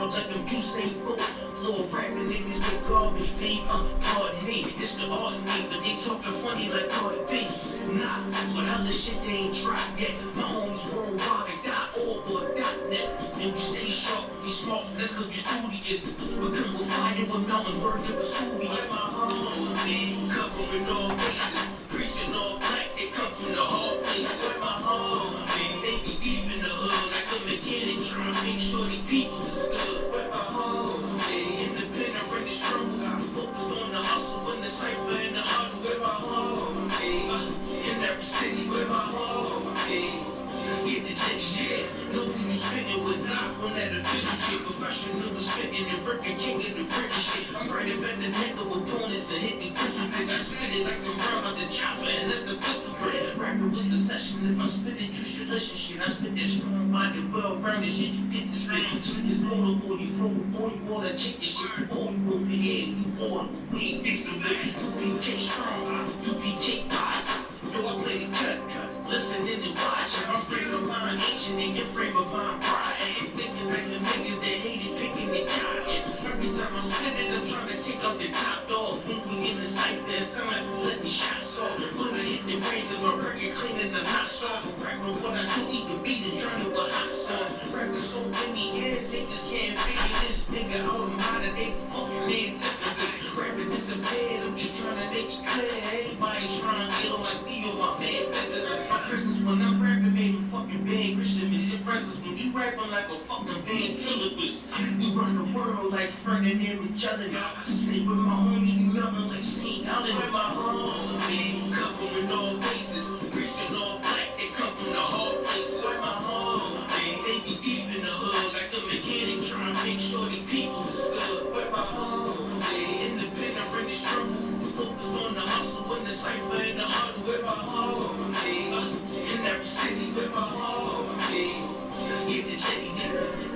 world like I'm Usain Bolt. Little rapping niggas get garbage beat. Pardon me, it's the art in me, but they talking funny like Cardi B. Nah, but hella shit they ain't dropped yet. My homies worldwide, .org or .net. And we stay sharp, we smart, that's cause we studious. We come with fire with mountain work that was Vesuvius. My homie, covering all bases. Preaching all black, they come from the hard places. My homie, they be deep in the hood like a mechanic trying to make sure they peoples is good. My homie, independent in the struggle, focused on the hustle and the cipher and the huddle. With my homie, in every city with my homie. Let's get the next shit. Know who you spittin' with, not on that official shit. Professional was spittin' and rippin', king of the British shit. I'm right up at the neck of opponents and hit the pistol pick. I spit it like I'm Browns out the chopper and that's the pistol grip. Rapping with succession, if I spit it, you should listen shit. I spit that strong-minded, well-rounded shit, you get this spit. Slick as motor, boy, you flow, boy, you all that chicken shit. All you over here, you bored, but we ain't mixin' with it. UPK strong, UPK pop. Yo, I play the cut. Listening and watching, my frame of mind ancient and your frame of mind pride. And thinking like the niggas that hate it, picking the cotton. Every time I spit it, I'm trying to take up the top dog. When we in the cipher, it sound like we let me shots off. When I hit the brain, cause my record cleaning the hot sauce. Rapping what I do, he can be the journey with hot sauce. Rapping so many years, niggas can't figure this nigga out. I'm out of they fucking antithesis. Rapping disappeared, I'm just trying to make it clear. Everybody trying to get on like me or my man business. My presence when I'm rapping made me fucking band Christian. It's your presence when you rapping like a fucking ventriloquist. We run the world like Ferdinand Magellan. I say with my homies, we melting like St. Helen. With my homie, covering all bases. Preaching all black, they come from the hard places. With my homie, they be deep in the hood like a mechanic trying to make sure they peoples is good. With my homie, independent in the struggle, focused on the hustle and the cipher and the huddle. With my homie, in every city with my homie. Let's get it litty, nigga.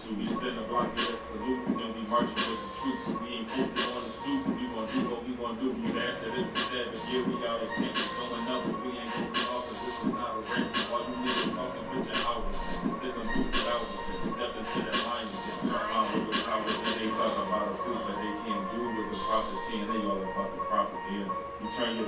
We spin the block with a salute, then we marching with the troops. We ain't posted on the stoop. We gon' do what we gon' do. You asked that it's a 7 year, we out of camp, going up, but we ain't going off, cause this was not a rent. All you niggas talking, put your hours in. Let them boost it out and step into that line and get front on with the powers. And they talk about a fruits that they can't do with the prophets being, they all about the propaganda. You turn your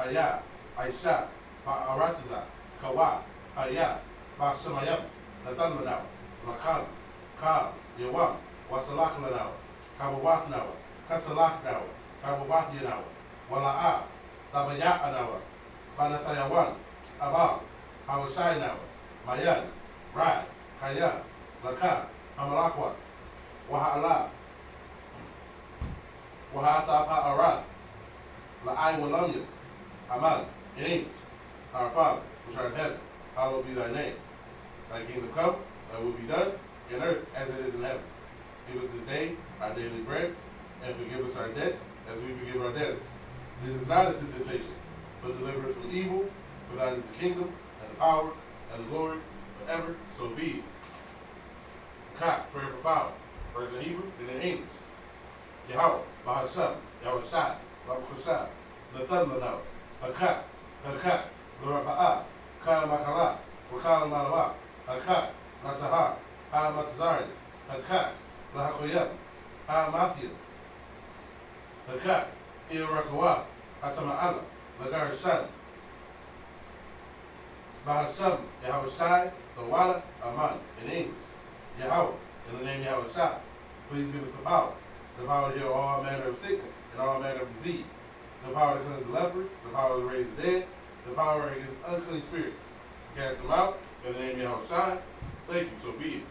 Haya, Aisha, Aratiza, Kawa, Haya, Shamayam, Nathan Manawa, Lakal, Ka, Yawa, Wasalak Manawa, Kawawath Nawa, Kasalak Nawa, Kawawath Yanawa, Wala'a, Tabaya Anawa, Banasayawan, Abal, Hawashai Nawa, Mayan, Rai, Kaya, Laka, Hamalakwa, Waha'ala, Wahatapa Arad, La'ai Walamya, Amal, in English, Our Father, which art in heaven, hallowed be thy name. Thy kingdom come, thy will be done, in earth as it is in heaven. Give us this day our daily bread, and forgive us our debts, as we forgive our debtors. Lead us not into temptation, but deliver us from evil. For thine is the kingdom, and the power, and the glory, forever. So be it. Ka, prayer for power. First in Hebrew, then in English. Yahweh, Bahasham, Yahweh Shai, Bakushai, Nathan Manaw, Haka, Haka, Luraba'a, Ka Makala, Wakal Malawa, Haka, Matahar, Ha Matazari, Haka, Lahakoyam, Ha Mathiam, Haka, Irakawa, Hatama'ala, Lagarishan, Bahasham, Yahweh Shai, Thawala, Aman, in English. Yahweh, in the name Yahweh Shai, please give us the power to heal all manner of sickness and all manner of disease, the power to cleanse the lepers, the power to raise the dead, the power against unclean spirits, to cast them out, in the name of Yahweh Shai. Thank you, so be it.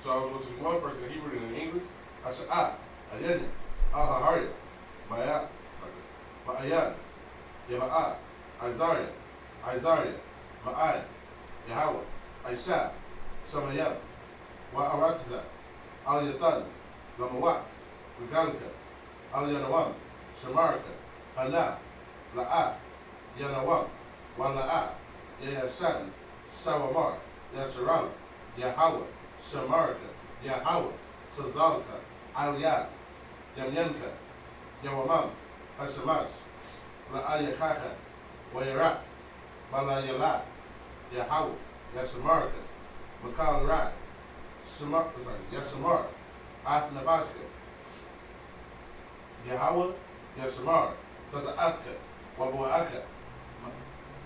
So I was going to be one person in Hebrew and in English. Asha'a, Ayanya, Ahaharya, Maya, Ma'ayan, Yama'a, Isaiah, Ma'ai, Yahweh, Aisha, Shamayam, Wa'aratiza, Al Yatan, Lamawat, Regalika, Al Yanawam, Shamarika, Hana, La'a, Yanawam, Wala'a, Yayashan, Shawamar, Yasharala, Yahweh, Shamarika, Yahweh, Tazalka, Aliyah, Yamyanka, Yawamam, Hashamash, La'ayakaka, Wayarak, Balayala, Yahweh, Yashamarika, Makal Rai, Yashamar, Athnabashka, Yahweh, Yashamar, Taza'athka, Wabu'aka,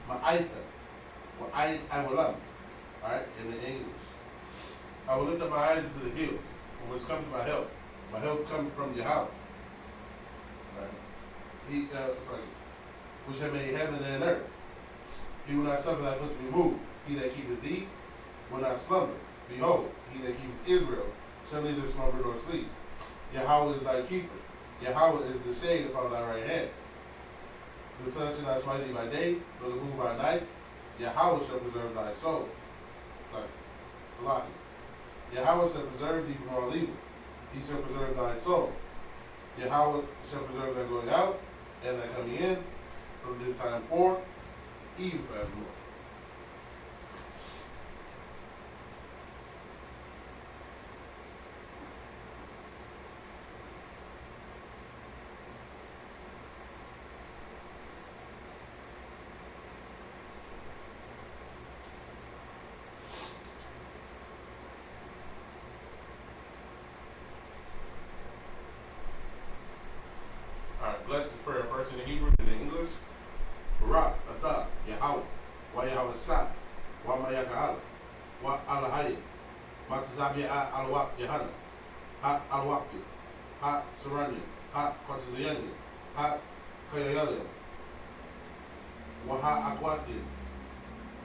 Ma'aitha, Wa'ayin Awalam. Alright, in the English. I will lift up my eyes into the hills, from which comes my help. My help comes from Yahweh. Right? He, which have made heaven and earth. He will not suffer thy foot to be moved. He that keepeth thee will not slumber. Behold, he that keepeth Israel shall neither slumber nor sleep. Yahweh is thy keeper. Yahweh is the shade upon thy right hand. The sun shall not smite thee by day, nor the moon by night. Yahweh shall preserve thy soul. Salaki. Yahweh shall preserve thee from all evil. He shall preserve thy soul. Yahweh shall preserve thy going out and thy coming in from this time forth, even forevermore. Bless this prayer first in the Hebrew and in English. Barak, Atah, Yahweh, Wa Yahweh Shai, Wa Mayaka'ala, Wa Alahaya, Matazabia Alawak Yahana, Ha Alawaki, Ha Saranya, Ha Kwatazayanya, Ha Kayayala, Wa Ha Akwathi,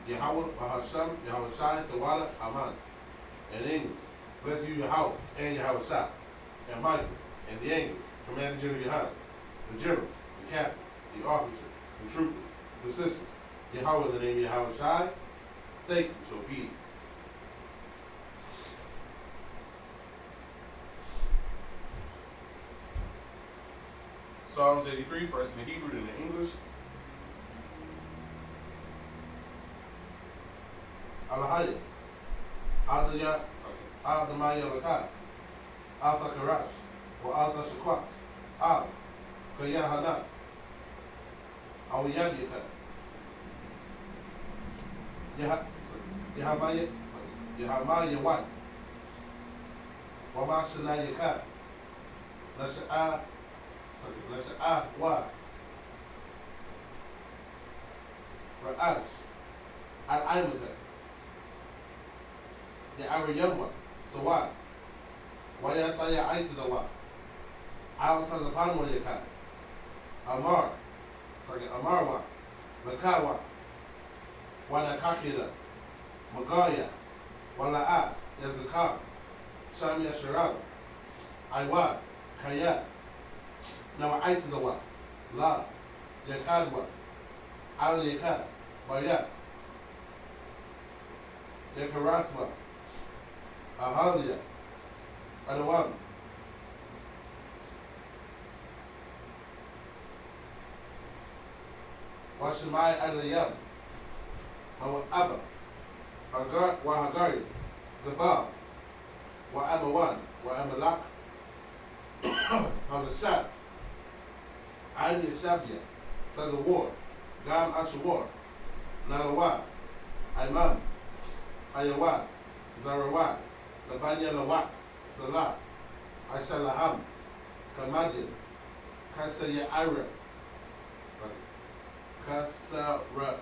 Yahweh, Wa Hasham, Yahweh Shai, Thawala, Aman. In English, bless you, Yahweh, and Yahweh Shai, and Michael, and the angels, Commander General Yahweh, the generals, the captains, the officers, the troopers, the sisters, Yahweh in the name of Yahweh Shai, thank you, so be it. Psalms 83, first in the Hebrew, then in the English. Alahaya, Adaya, Adamaya Lakai, Alta Karash, or Alta Shakwat, Al. Kayahana, Awiyagika, Yahamaya one. Wama Shanayaka. Nasha'a wa. Ra'ash. Al-Aimaka. Ya'ariyamwa. Sawa. Wayataya Aitizawa. Al-Tazapanwa Yaka. Amar. Amarwa. Makawa. Wanakakira. Magaya. Wala'a. Yazaka. Shamia Sharab. Aiwa. Kaya. Now Aitizawa. La. Yakadwa. Al Yaka. Waya. Yakaratwa. Ahalia. Adawam. Washimai Adayam. Abba. Wahagari. Gabal. Amawan. Amalak. Hamashab. Aini Shabia. Tazawar. Gam Ashawar. Nalawa. Imam. Ayawa. Zarawa. Labanya Lawat. Salah. Ashalaham. Kamadin. Kasaya Ira. Kasara.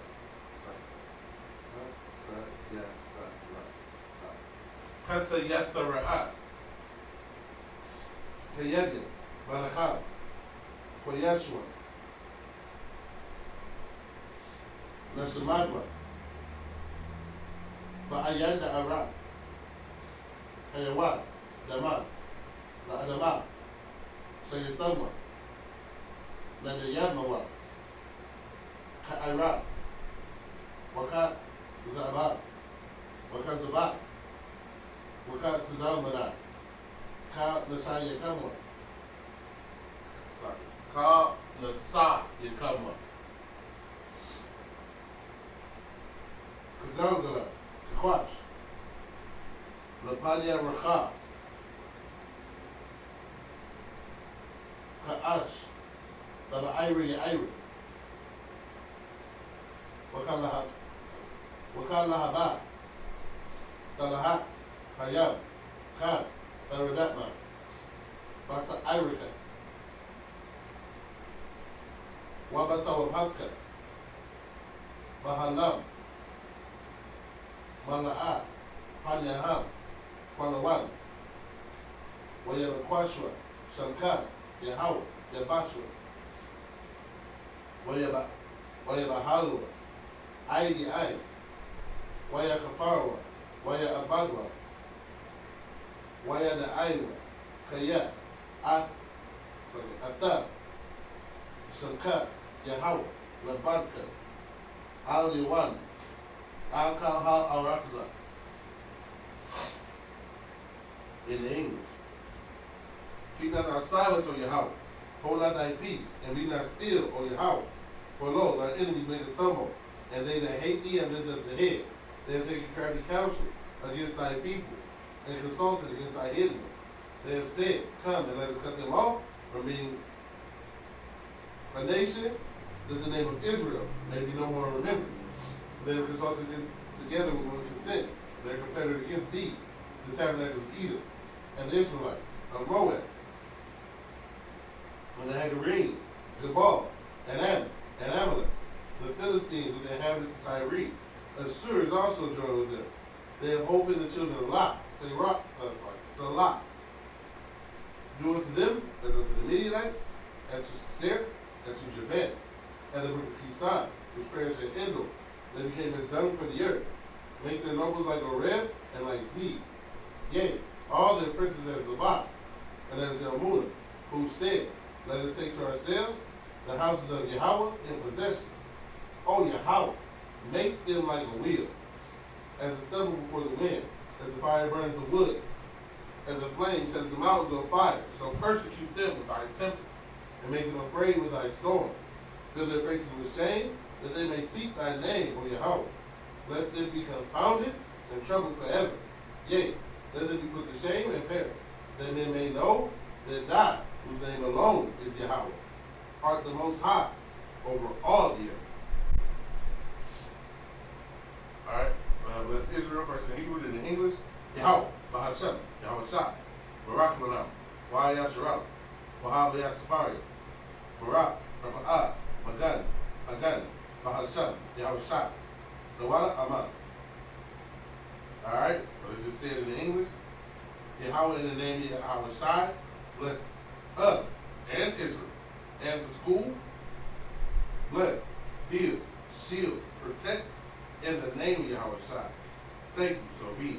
Kasayasara. Kayadin. Balachab. Koyashua. Nashamadwa. Ba'ayanda Ara. Ayawa. Dama. La Adama. Sayatama. Nadayamawa. Ka'ira. Waka Zaba. Waka Zaba. Waka Tazamara. Ka Nasa Yakama. Ka Nasa Yakama. Kagangala. Kakwash. Lapadia Racha. Ka'ash. Baba Iri Iri. Wakalaha. Dalahat. Hayab. Khan. Barudatma. Basa Irika. Wabasa Wabhaka. Bahalam. Mala'a. Panyaham. Palawan. Wayabakwashwa. Shankar. Yahawa. Yabashwa. Wayabahalwa. Aidi Ai. Waya Kaparwa. Waya Abadwa. Waya the Aiwa. Kaya. Ata. Shankar. Yahawa. Labanka. Aliwan. Alkahal Aratiza. In the English. Keep not our silence, O Yahweh. Hold not thy peace, and be not still, O Yahweh. For lo, thy enemies make a tumult, and they that hate thee have lifted up the head. They have taken crafty counsel against thy people, and consulted against thy enemies. They have said, come and let us cut them off from being a nation, that the name of Israel may be no more in remembrance. They have consulted together with one consent. They are confederate against thee, the tabernacles of Edom, and the Israelites of Moab, and the Hagarenes, Gebal, and Ammon, and Amalek, the Philistines with the inhabitants of Tyre. Assur is also joined with them. They have hope in the children of Lot, Salah. Do unto them as unto the Midianites, as to Sisera, as to Javan, and the brook of Kisan, which perished at Endor. They became as dung for the earth. Make their nobles like Oreb and like Zeb. Yea, all their princes as Zabah, and as Zalmunna, who said, let us take to ourselves the houses of Yahweh in possession. O Yahweh, make them like a wheel, as a stubble before the wind, as the fire burns the wood, as the flame sets the mountains on fire. So persecute them with thy tempest, and make them afraid with thy storm. Fill their faces with shame, that they may seek thy name, O Yahweh. Let them be confounded and troubled forever. Yea, let them be put to shame and perish, that men may know that thou, whose name alone is Yahweh, art the most high over all the earth. Alright, Bless Israel, first in Hebrew, then in English. Yahweh, Bahashem, Yahweh Shai, Barak Manam, Waya Sharab, Wahaba Yasapari, Barak, Rama'ah, Magan, Magan, Bahashem, Yahweh Shai, Gawala Aman. Alright, but I just said it in English. Yahweh in the name of Yahweh Shai, bless us and Israel and the school. Bless, heal, shield, protect in the name of Yahweh Shai. Thank you, so be it.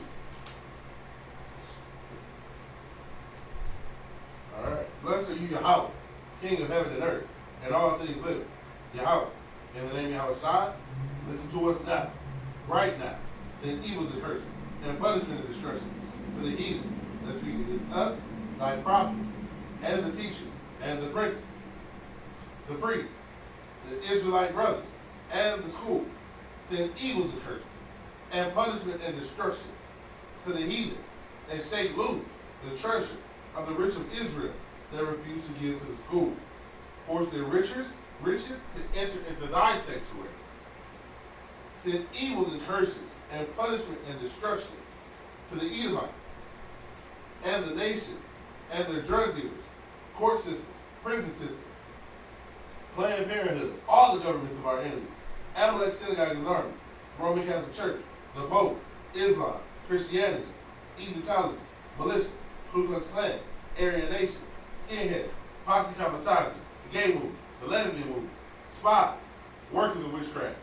Alright, blessed are you, Yahweh, King of heaven and earth, and all things living. Yahweh, in the name of Yahweh Shai, listen to us now, right now. Send evils and curses, and punishment and destruction to the heathen that speak against us, thy prophets, and the teachers, and the princes, the priests, the Israelite brothers, and the school. Send evils and curses, and punishment and destruction to the heathen that shake loose the treasure of the rich of Israel that refuse to give to the school. Force their riches to enter into thy sanctuary. Send evils and curses and punishment and destruction to the Edomites and the nations and their drug dealers, court systems, prison systems, Planned Parenthood, all the governments of our enemies, Amalek synagogues and armies, Roman Catholic Church, the Pope, Islam, Christianity, Egyptology, militia, Ku Klux Klan, Aryan Nation, skinheads, posse comitazi, the gay movement, the lesbian movement, spies, workers of witchcraft,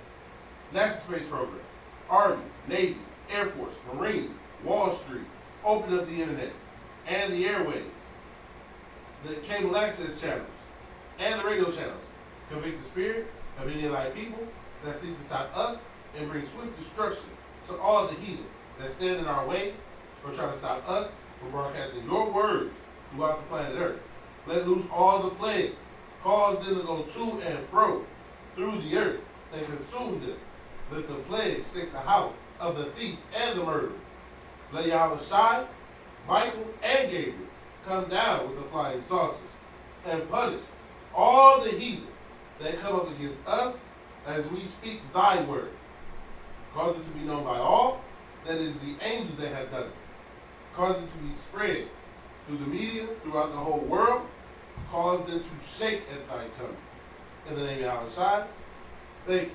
National Space Program, Army, Navy, Air Force, Marines, Wall Street, open up the internet and the airwaves, the cable access channels, and the radio channels. Convict the spirit of any of thy people that seek to stop us and bring swift destruction to all the heathen that stand in our way or try to stop us from broadcasting your words throughout the planet Earth. Let loose all the plagues, cause them to go to and fro through the earth and consume them. Let the plague shake the house of the thief and the murderer. Let Yahweh Shai, Michael, and Gabriel come down with the flying saucers and punish all the heathen that come up against us as we speak thy word. Cause it to be known by all that it is the angels that have done it. Cause it to be spread through the media, throughout the whole world. Cause them to shake at thy coming. In the name of Yahweh Shai, thank you.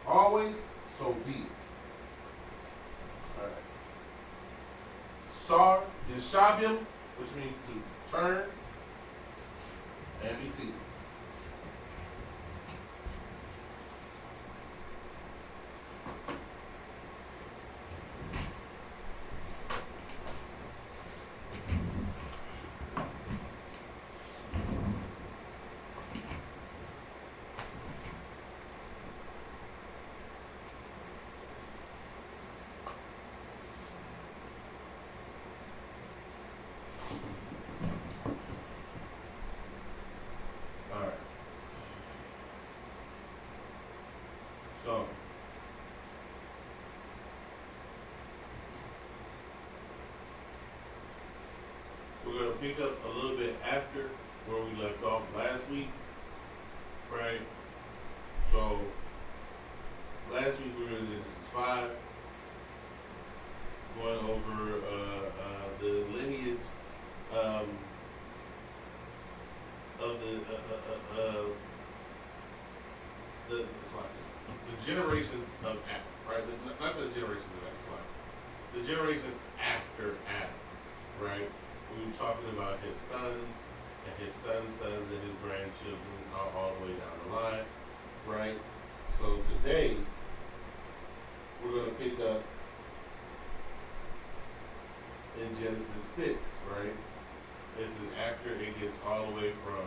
Always, so be it. All right. Sar Yeshabim, which means to turn and be seated. So, we're going to pick up a little bit after where we left off last week, right? So, last week we were in Genesis 5, going over the lineage of the generations of Adam, right? Not the generations of Adam, sorry. The generations after Adam, right? We were talking about his sons and his sons' sons and his grandchildren all the way down the line, right? So today, we're going to pick up in Genesis 6, right? This is after it gets all the way from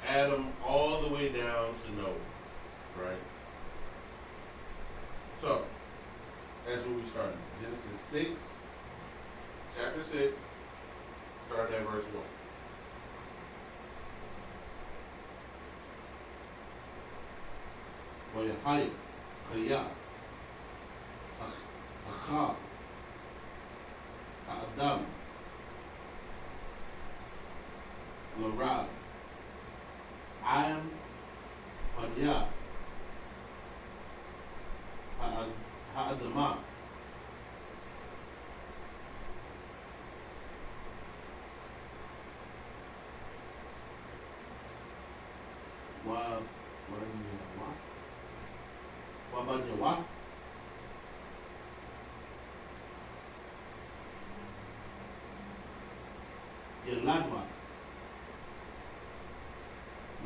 Adam all the way down to Noah, right? So, that's where we started. Genesis 6, chapter 6, starting at verse 1. Wayahaya, Kaya, Achab, Adam, Larab, Am, Hanya, Adama. Wabanyawa. Yeladma.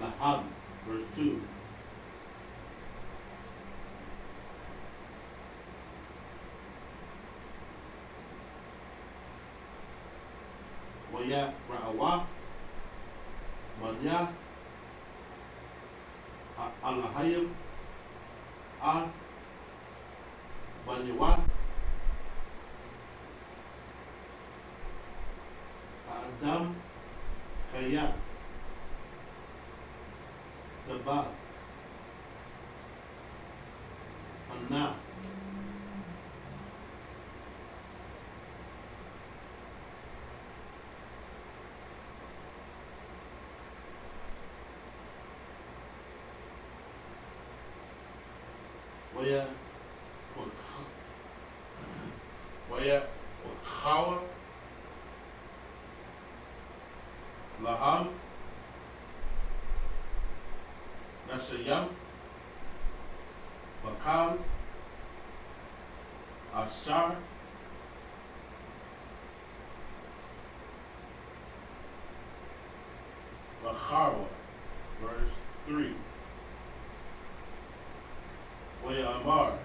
Lahab, verse 2. Waya Ra'awa. Manya. Alahayim. Arth. Banyawath. Adam. Kaya. Sabbath. Anna. Waya Wakawa. Laham. Nasayam. Bakal. Ashar. Lacharwa, verse 3. Waya Amar.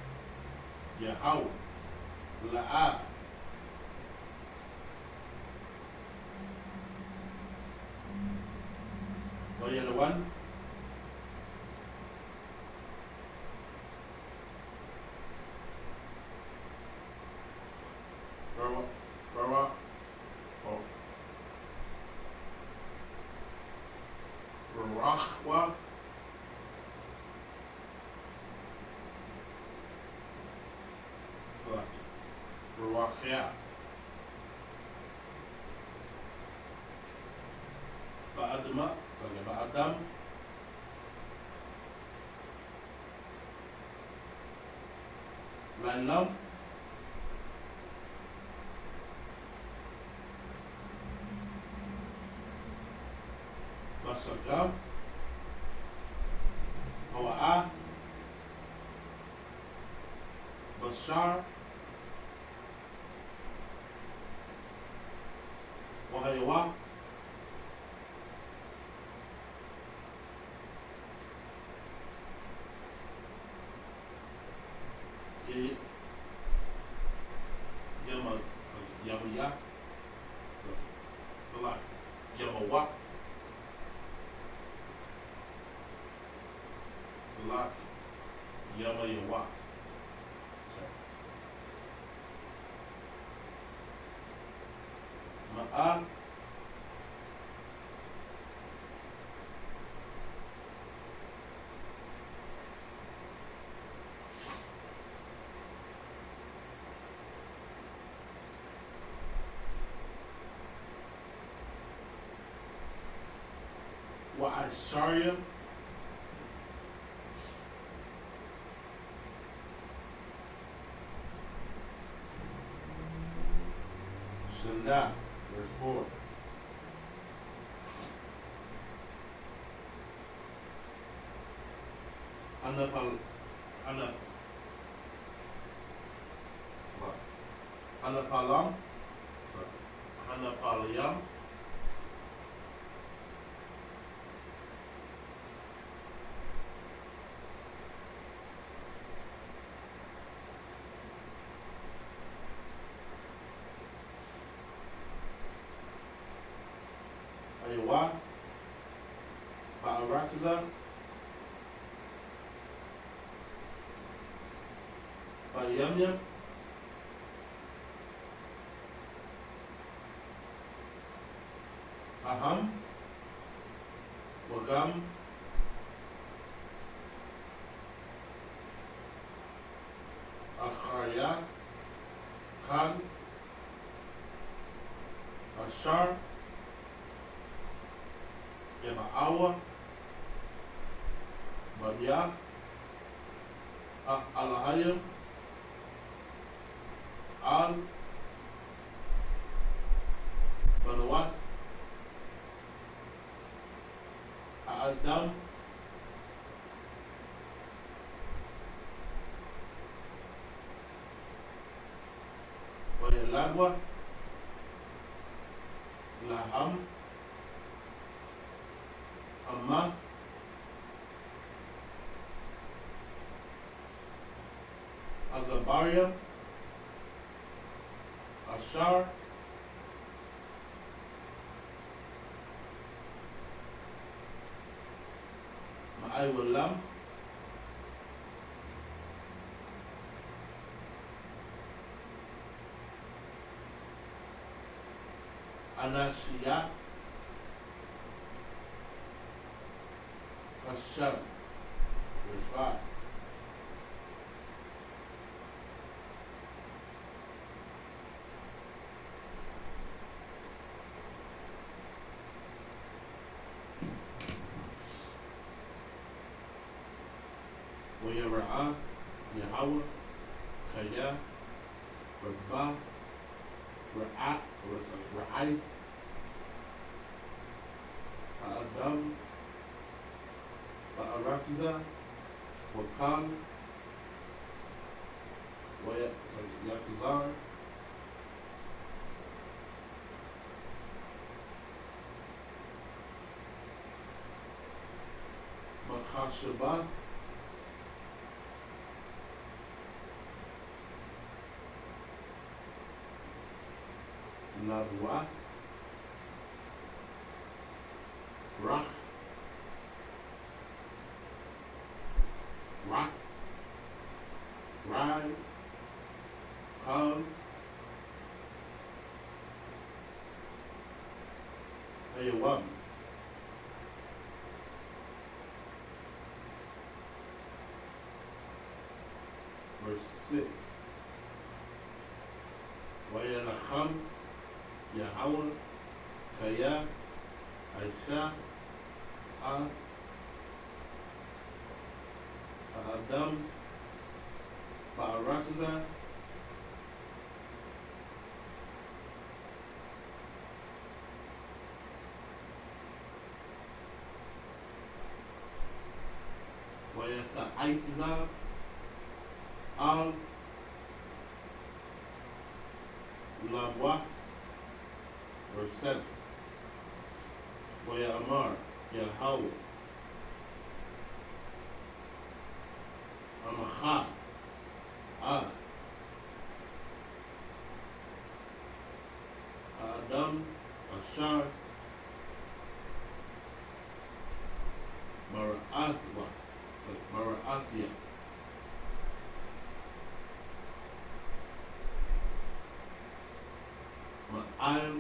Yahweh. La'ah. Waya Lawan. Rahwa. Ruachia. Ba'adama. Sorry, Ba'adam. Lailam. Basagam. Hawa'ah. Bashar. Wahayawa. Yamaya. Salah. Yamawa. Salah. Yamayawa. Ma'a. Wa'asharya. Shanda, verse 4. Anapalam. Anapaliam. Ayawa. Ba'aratsiza. Ba'yamya. Aham. Wagam. Acharya. Khan. Ashar. Yama'awa. Bamya. Alahayim. Al Manawat Adam Wayalagwa Laham Amma Agabarium Ashar Ma'aywalam Anashiya Asham. There's 5. ويرعى يهوى كيا ربا رعاي أدم بأراتزا وكان ويعتزار مخاشبات Labua Rach Rock Ride Come Ayawam Verse 6 Wayanacham Yahweh, Kaya, Aisha, Adam, Ba'aratiza, Wayata'aitiza, Al, Labwa, Verse 7. Waya Amar, Yahweh, Amacha, Adam, Ashar, Mara'athia, Ma'ayim,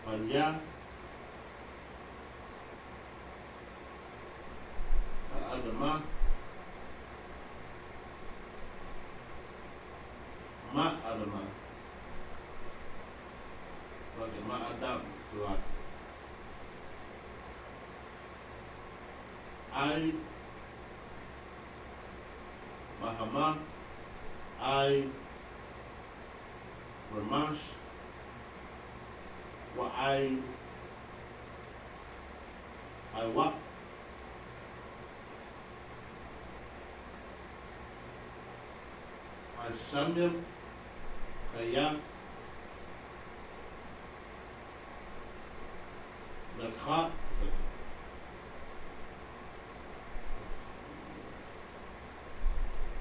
Anya, Adama, Ma Adama, like Ma Adam, so like I Mahama, I Ramash, I what? I Shamim, Kaya, Nakha,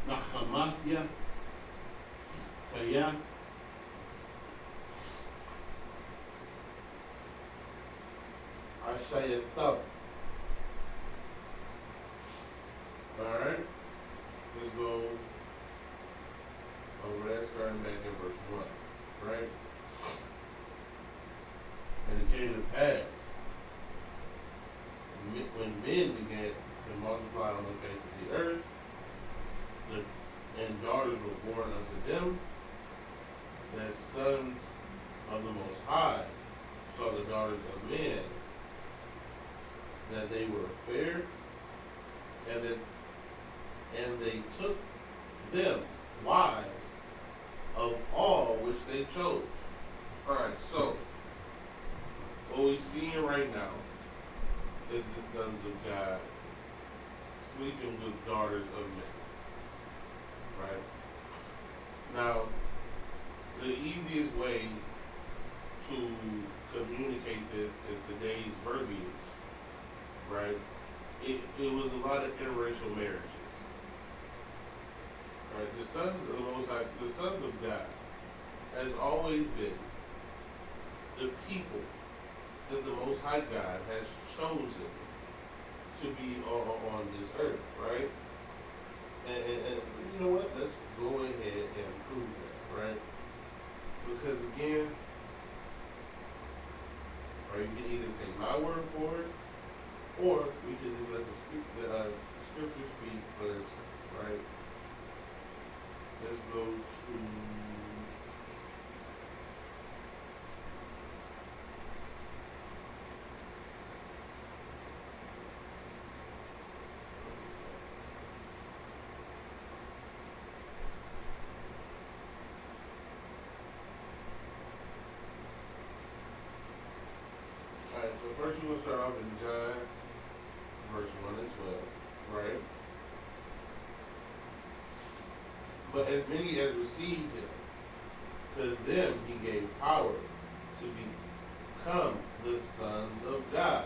Nachamathia, Kaya, Ashayatah. Alright, let's go over that, starting back in verse 1. Right? And it came to pass, when men began to multiply on the face of the earth, and daughters were born unto them, that sons of the Most High saw the daughters of men, that they were fair, and they took them wives of all which they chose. Alright, so what we're seeing right now is the sons of God sleeping with daughters of men. Right? Now, the easiest way to communicate this in today's verbiage, right? It was a lot of interracial marriages. Right? The sons of the Most High, the sons of God, has always been the people that the Most High God has chosen to be on this earth, right? And you know what? Let's go ahead and prove that, right? Because again, right, you can either take my word for it, or we can just let the scripture speak for itself, right? Let's go to Alright, so first we're going to start off in John, verse 1 and 12, right? But as many as received him, to them he gave power to become the sons of God,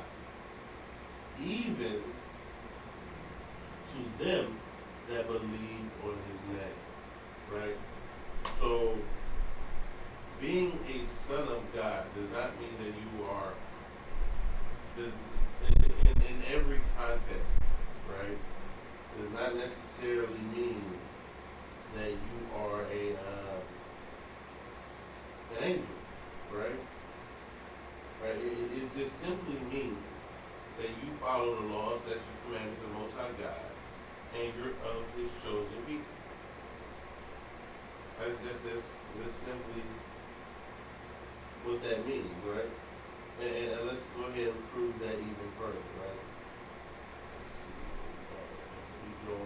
even to them that believe on his name, right? So, being a son of God does not mean that you are, in every context, right, does not necessarily mean that you are an angel, right? Right? It just simply means that you follow the laws, statutes, commandments of the Most High God, and you're of His chosen people. That's simply what that means, right? And let's go ahead and prove that even further, right? Let's see. We go to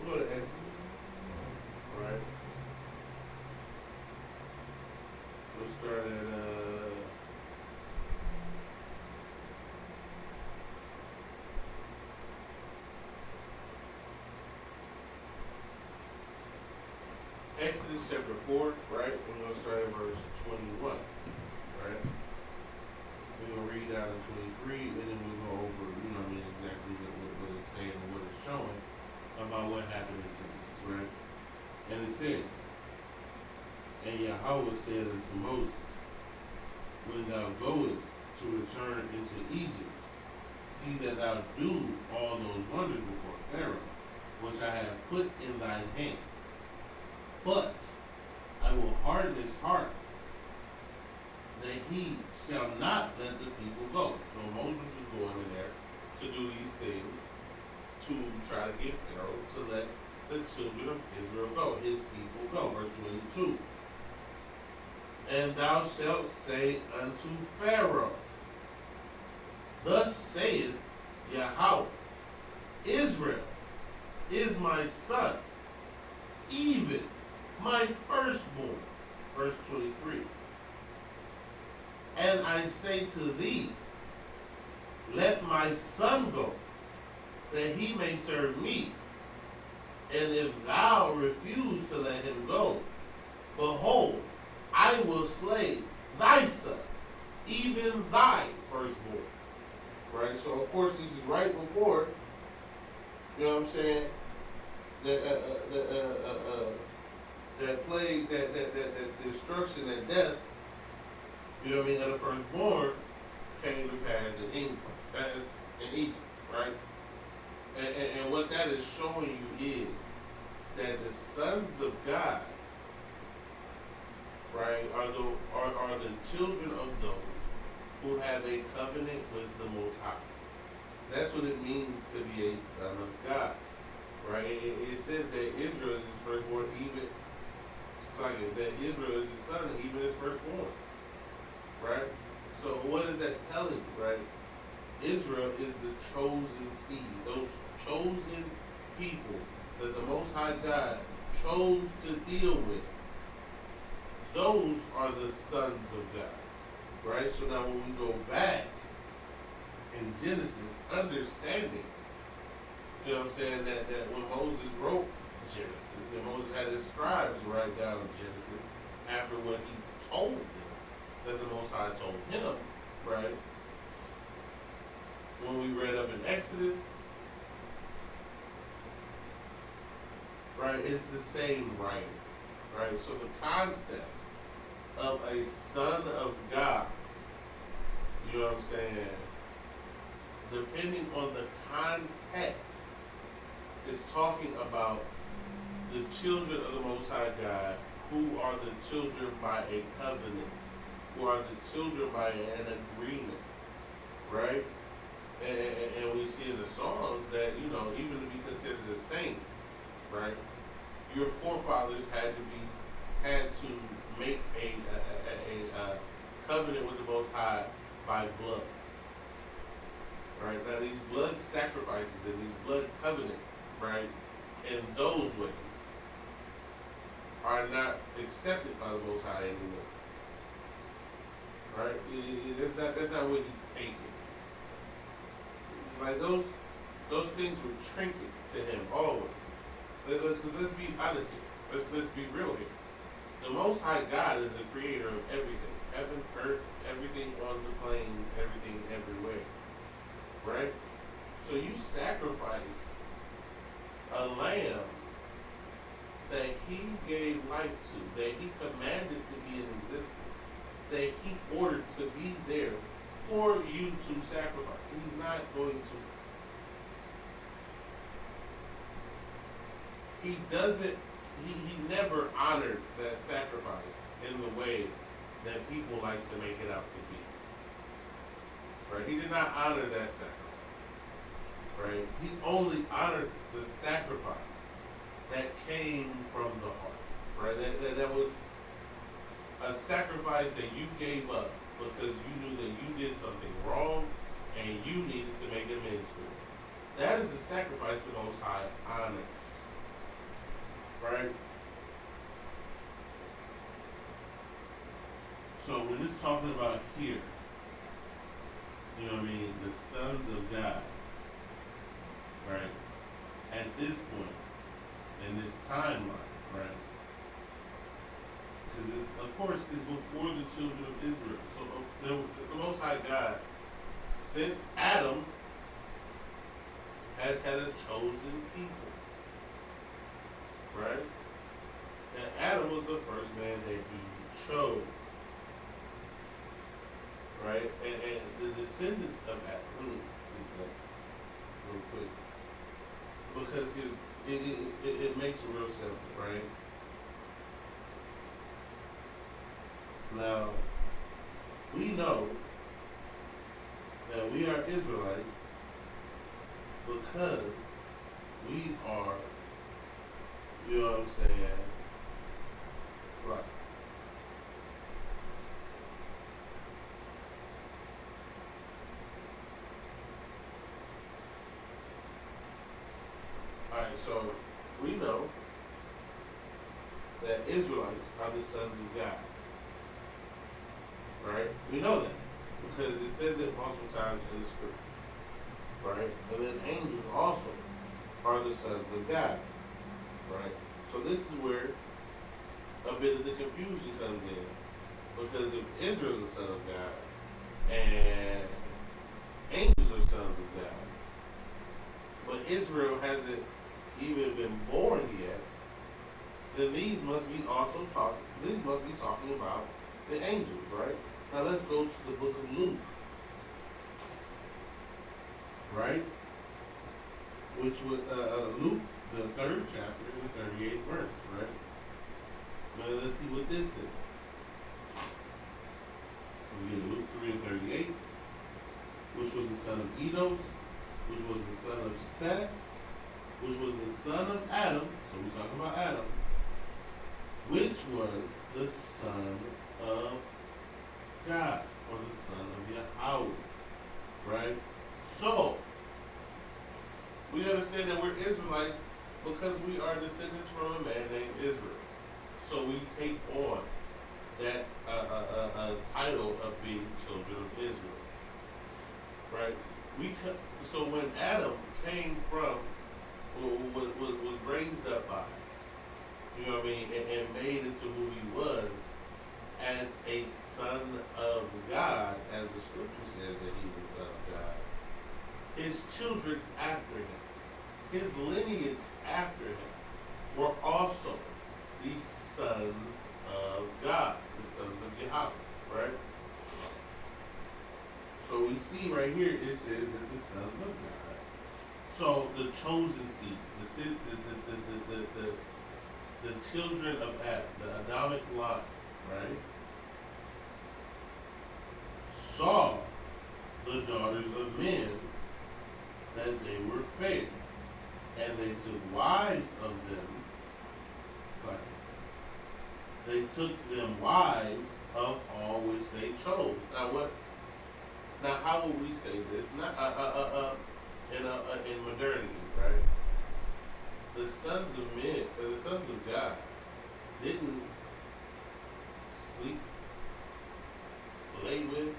we'll go to Exodus, right? We'll start at Exodus chapter 4, right? And we're going to start at verse 21, right? We're going to read down to 23, and then we'll go over, exactly what it's saying and what it's showing about what happened in Genesis, right? And it said, and Yahweh said unto Moses, when thou goest to return into Egypt, see that thou do all those wonders before Pharaoh, which I have put in thine hand. But I will harden his heart, that he shall not let the people go. So Moses is going in there to do these things to try to get Pharaoh to let the children of Israel go, his people go. Verse 22. And thou shalt say unto Pharaoh, thus saith Yahweh, Israel is my son, even my firstborn. Verse 23. And I say to thee, let my son go, that he may serve me. And if thou refuse to let him go, behold, I will slay thy son, even thy firstborn. right? So of course this is right before, you know what I'm saying, that plague, that destruction, that death, you know what I mean, of the firstborn came to pass in Egypt, right? And what that is showing you is that the sons of God, right, are the children of those who have a covenant with the Most High. That's what it means to be a son of God, right? It says that Israel is his firstborn, even it's like that Israel is his son, even his firstborn, right? So what is that telling you, right? Israel is the chosen seed, those chosen people that the Most High God chose to deal with. Those are the sons of God, right? So now when we go back in Genesis, understanding, you know what I'm saying, that when Moses wrote Genesis, and Moses had his scribes write down Genesis after what he told them, that the Most High told him, right? When we read up in Exodus, right, it's the same writing, right? So the concept of a son of God, you know what I'm saying, depending on the context, is talking about the children of the Most High God, who are the children by a covenant, who are the children by an agreement, right? And we see in the Psalms that, you know, even to be considered a saint, right, your forefathers had to make a covenant with the Most High by blood. Right? Now these blood sacrifices and these blood covenants, right, in those ways are not accepted by the Most High anymore. Right? That's not what he's taking. Like those things were trinkets to him always. Because let's be honest here. Let's be real here. The Most High God is the creator of everything. Heaven, earth, everything on the plains, everything everywhere. Right? So you sacrifice a lamb that he gave life to, that he commanded to be in existence, that he ordered to be there for you to sacrifice. He's not going to. He doesn't, he never honored that sacrifice in the way that people like to make it out to be. Right? He did not honor that sacrifice. Right? He only honored the sacrifice that came from the heart. Right? That was a sacrifice that you gave up because you knew that you did something wrong and you needed to make amends for it. That is the sacrifice the Most High honors. Right? So when it's talking about here, you know what I mean, the sons of God, right, at this point, in this timeline, right, because of course it's before the children of Israel. So the Most High God, since Adam, has had a chosen people, right? And Adam was the first man that he chose, right? And the descendants of Adam, real quick, because it makes it real simple, right? Now, we know that we are Israelites because we are, you know what I'm saying, it's like, alright, so we know that Israelites are the sons of God. Right? We know that because it says it multiple times in the scripture. Right? And then angels also are the sons of God. Right? So this is where a bit of the confusion comes in. Because if Israel's a son of God and angels are sons of God, but Israel hasn't even been born yet, then these must be talking about the angels, right? Now let's go to the book of Luke, right? Which was Luke, the 3rd chapter, and the 38th verse, right? Now let's see what this says. We get Luke 3 and 38, which was the son of Enos, which was the son of Seth, which was the son of Adam, so we're talking about Adam, which was the son of God, or the son of Yahweh, right? So, we understand that we're Israelites because we are descendants from a man named Israel. So we take on that title of being children of Israel, right? So when Adam came from, was raised up by, you know what I mean, and made into who he was as a son of God, as the scripture says that he's a son of God, his children after him, his lineage after him, were also the sons of God, the sons of Yahweh, right? So we see right here, it says that the sons of God. So the chosen seed, the children of Adam, the Adamic line, right, saw the daughters of men that they were fair, and they took wives of them. They took them wives of all which they chose. Now, how would we say this? Not in modernity, right? The sons of men, the sons of God, didn't sleep, play with,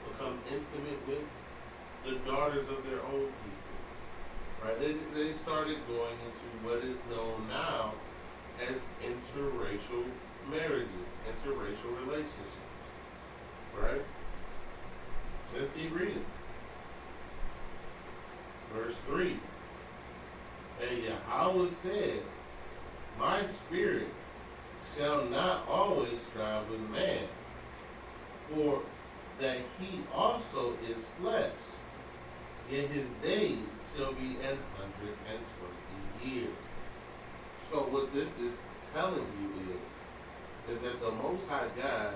become intimate with the daughters of their own people, right? They started going into what is known now as interracial marriages, interracial relationships, right? Let's keep reading. Verse 3. And Yahweh said, my spirit shall not always strive with man, for that he also is flesh, yet his days shall be 120 years. So what this is telling you is that the Most High God,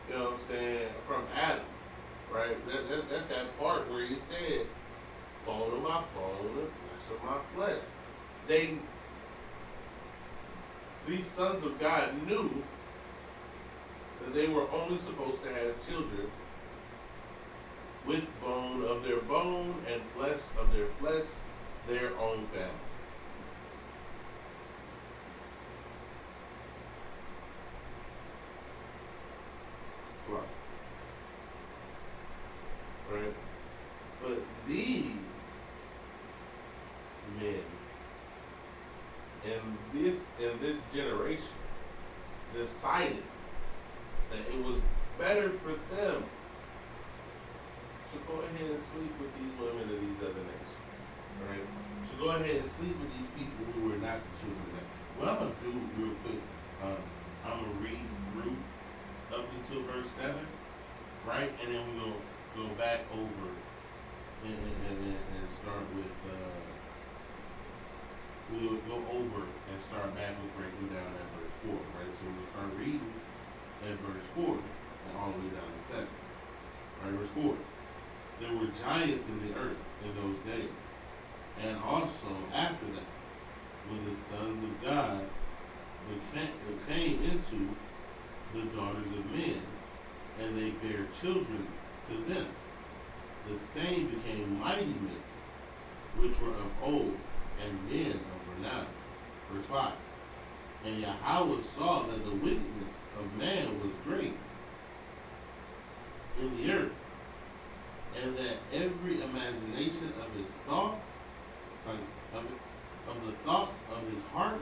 you know what I'm saying, from Adam, right? That's that part where he said, bone of my bone and flesh of my flesh. These sons of God knew that they were only supposed to have children with bone of their bone and flesh of their flesh, their own family. Right? But these men in this generation decided that it was better for them to go ahead and sleep with these women of these other nations, right? To go ahead and sleep with these people who were not the children of God. What I'm gonna do real quick, I'm gonna read through up until verse 7, right? And then we're gonna go back over and start with we'll go over and start back with breaking down at verse 4, right? So we'll start reading at verse 4 and all the way down to 7. Right, verse 4. There were giants in the earth in those days, and also after that, when the sons of God came into the daughters of men, and they bare children to them. The same became mighty men, which were of old, and men of renown. Verse 5. And Yahweh saw that the wickedness of man was great in the earth, and that every imagination of his thoughts, of the thoughts of his heart,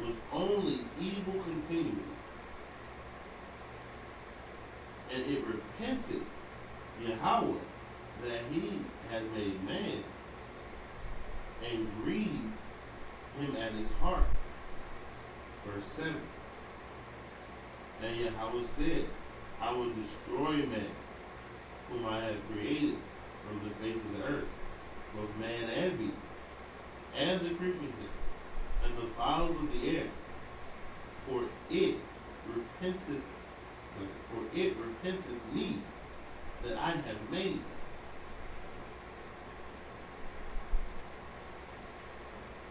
was only evil continually. And it repented Yahweh a man and grieve him at his heart. Verse 7. And yet Yahweh said, I will destroy man, whom I have created from the face of the earth, both man and beast, and the creeping thing, and the fowls of the air, for it repented me that I have made them.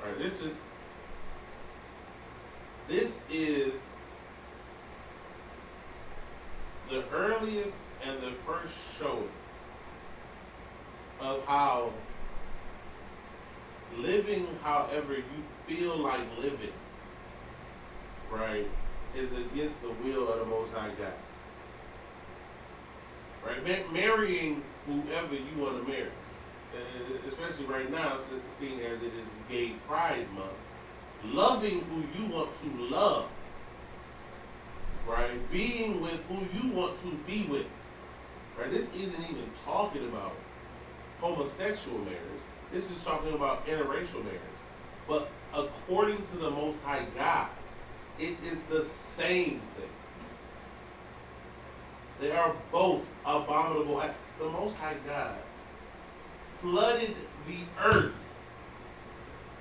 All right, this is the earliest and the first showing of how living however you feel like living, right, is against the will of the Most High God. Right? Marrying whoever you want to marry, especially right now, seeing as it is Gay Pride Month, loving who you want to love, right? Being with who you want to be with, right? This isn't even talking about homosexual marriage. This is talking about interracial marriage. But according to the Most High God, it is the same thing. They are both abominable. The Most High God flooded the earth.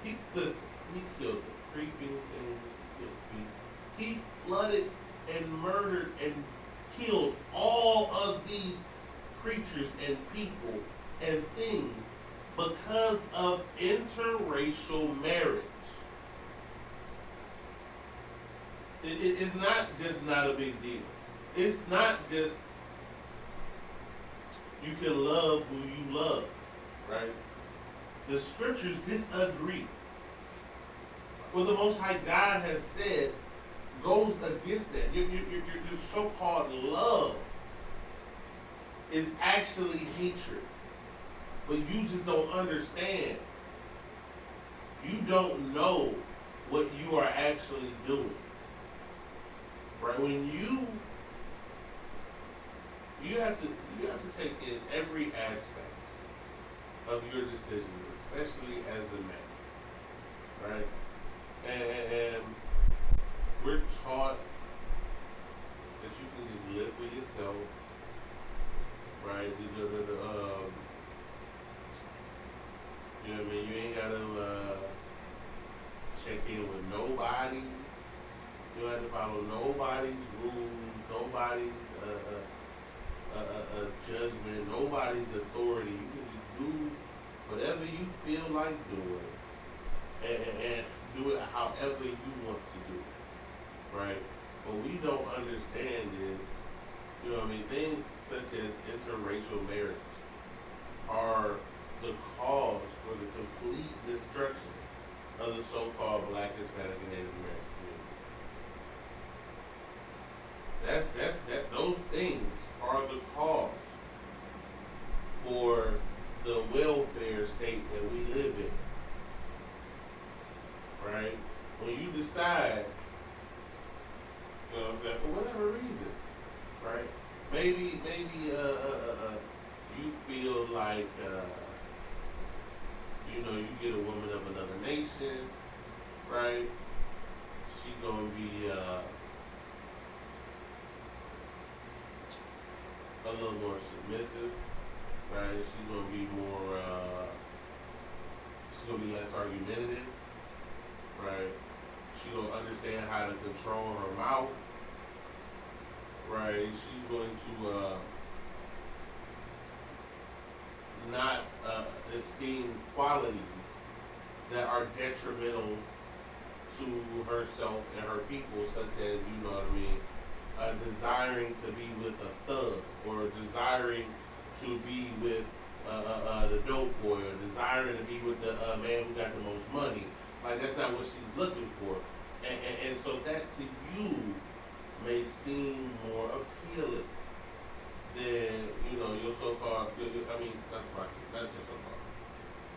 He killed the creeping things. He flooded and murdered and killed all of these creatures and people and things because of interracial marriage. It's not just not a big deal. It's not just you can love who you love, right? The scriptures disagree. What the Most High God has said goes against that. Your so-called love is actually hatred. But you just don't understand. You don't know what you are actually doing. Right? When you have to take in every aspect of your decisions, especially as a man. Right? And we're taught that you can just live for yourself, right? You know what I mean? You ain't gotta check in with nobody. You don't have to follow nobody's rules, nobody's judgment, nobody's authority. You can just do whatever you feel like doing, and do it however you want to do it, right? What we don't understand is, you know what I mean, things such as interracial marriage are the cause for the complete destruction of the so-called Black, Hispanic, and Native American community. Those things are the cause for the welfare state that we live in. Right? When you decide, you know what I'm saying, for whatever reason, right? Maybe you feel like, you get a woman of another nation, right? She gonna be a little more submissive, right? She's gonna be more, she's gonna be less argumentative, right? She's gonna understand how to control her mouth, right? She's going to not esteem qualities that are detrimental to herself and her people, such as, you know what I mean, desiring to be with a thug, or desiring to be with the dope boy, or desiring to be with the man who got the most money. Like, that's not what she's looking for. And so that to you may seem more appealing than, your so-called, I mean, that's right, not your so-called,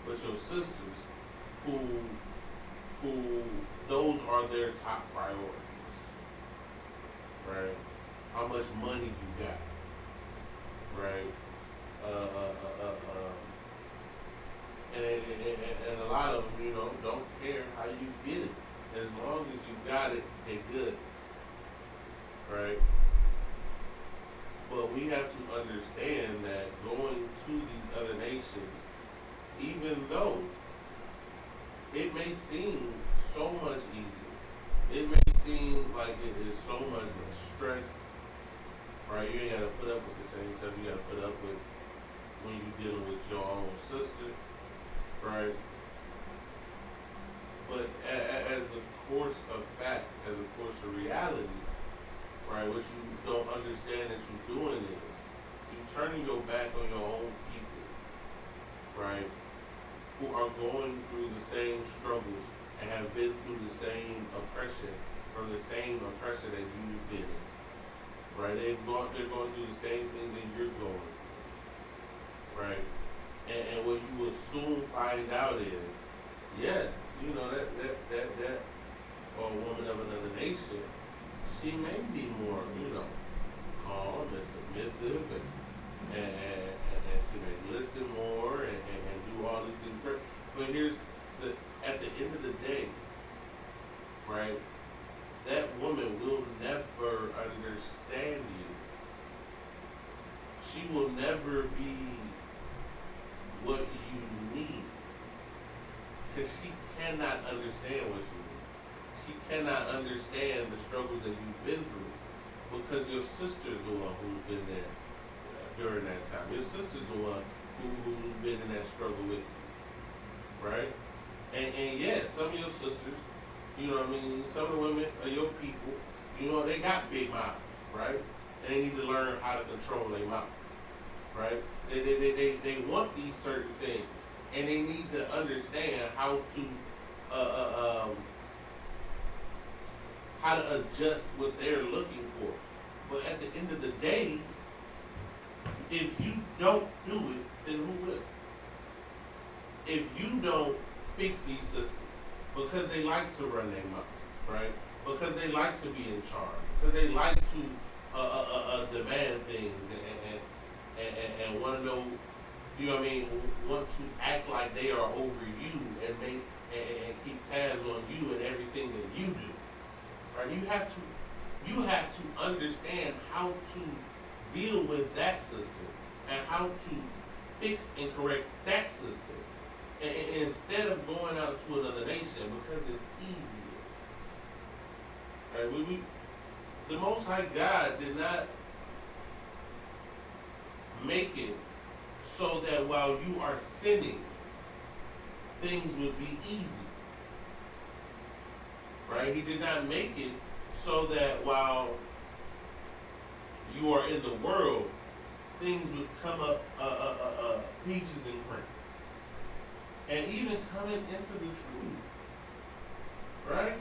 but your sisters who those are their top priorities, right? How much money you got, right? And a lot of them, don't care how you get it. As long as you got it, they're good, right? But we have to understand that going to these other nations, even though it may seem so much easier, it may seem like it is so much less stress, right? You ain't got to put up with the same stuff you got to put up with when you're dealing with your own sister, right? But as a course of fact, as a course of reality, right, what you don't understand that you're doing is you're turning your back on your own people, right, who are going through the same struggles and have been through the same oppression or the same oppressor that you've been in, right? They're going through the same things that you're going through, right? And what you will soon find out is, yeah, that or a woman of another nation, she may be more, calm and submissive, and she may listen more and do all these things. But here's at the end of the day, right? That woman will never understand you. She will never be what you need, because she cannot understand what you need. She cannot understand the struggles that you've been through, because your sister's the one who's been there during that time. Your sister's the one who's been in that struggle with you, right? And yeah, some of your sisters, some of the women are your people, they got big mouths, right? And they need to learn how to control their mouth, right? They want these certain things, and they need to understand how to adjust what they're looking for. But at the end of the day, if you don't do it, then who will? If you don't fix these systems, because they like to run their mouth, right? Because they like to be in charge, because they like to demand things and want to know, want to act like they are over you and keep tabs on you and everything that you do, right? You have to understand how to deal with that system and how to fix and correct that system, and instead of going out to another nation because it's easier. Right? The Most High God did not make it so that while you are sinning, things would be easy. Right? He did not make it so that while you are in the world, things would come up peaches and cream. And even coming into the truth, right?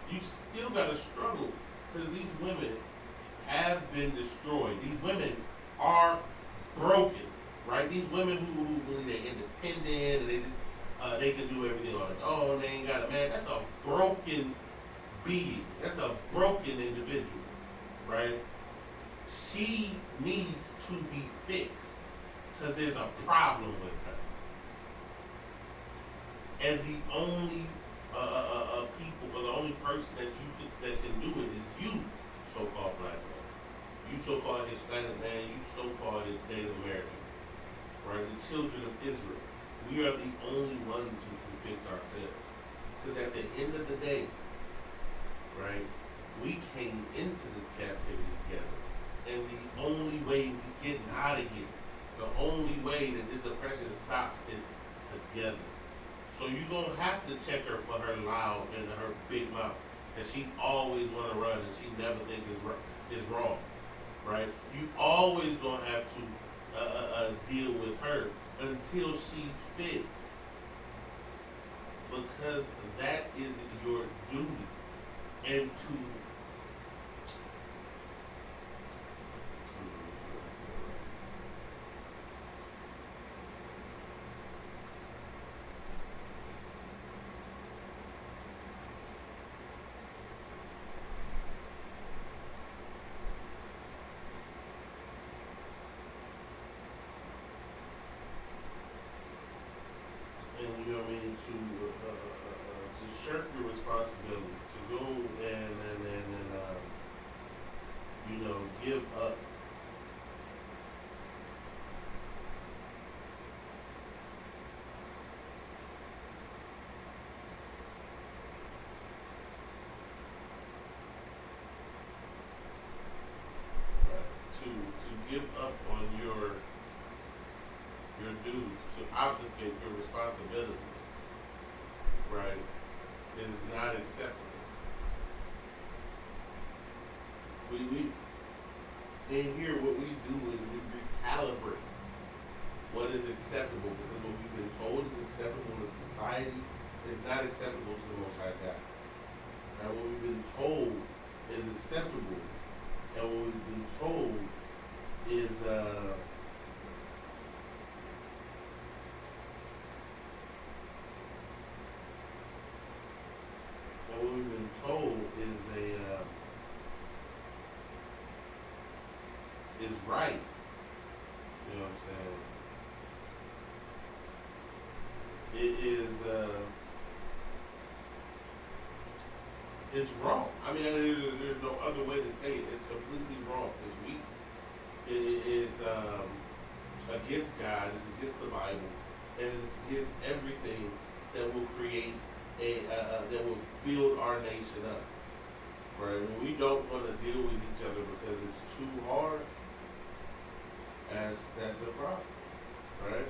You still got to struggle, because these women have been destroyed. These women are broken, right? These women who believe they're independent and they can do everything on their own, they ain't got a man. That's a broken being. That's a broken individual, right? She needs to be fixed because there's a problem with her. And the only people, or the only person that can do it is you, so-called black man. You so-called Hispanic man, you so-called Native American, right? The children of Israel. We are the only ones who can fix ourselves. Because at the end of the day, right, we came into this captivity together. And the only way we getting out of here, the only way that this oppression stops is together. So you're going to have to check her for her loud and her big mouth. And she always want to run and she never think is wrong, right? You always going to have to deal with her until she's fixed. Because that is your duty. And to you know what I mean, to shirk your responsibility, to go and you know, give up. To give up on your duties, to obfuscate your responsibilities, right, is not acceptable. We in here what we do is we recalibrate what is acceptable, because what we've been told is acceptable in society is not acceptable to the Most High God. Right? What we've been told is acceptable, and what we've been told is and what we've been told is is right. You know what I'm saying? It is it's wrong. I mean, there's no other way to say it. It's completely wrong. It's weak. It is against God. It's against the Bible, and it's against everything that will create that will build our nation up. Right? When we don't want to deal with each other because it's too hard, that's a problem. Right?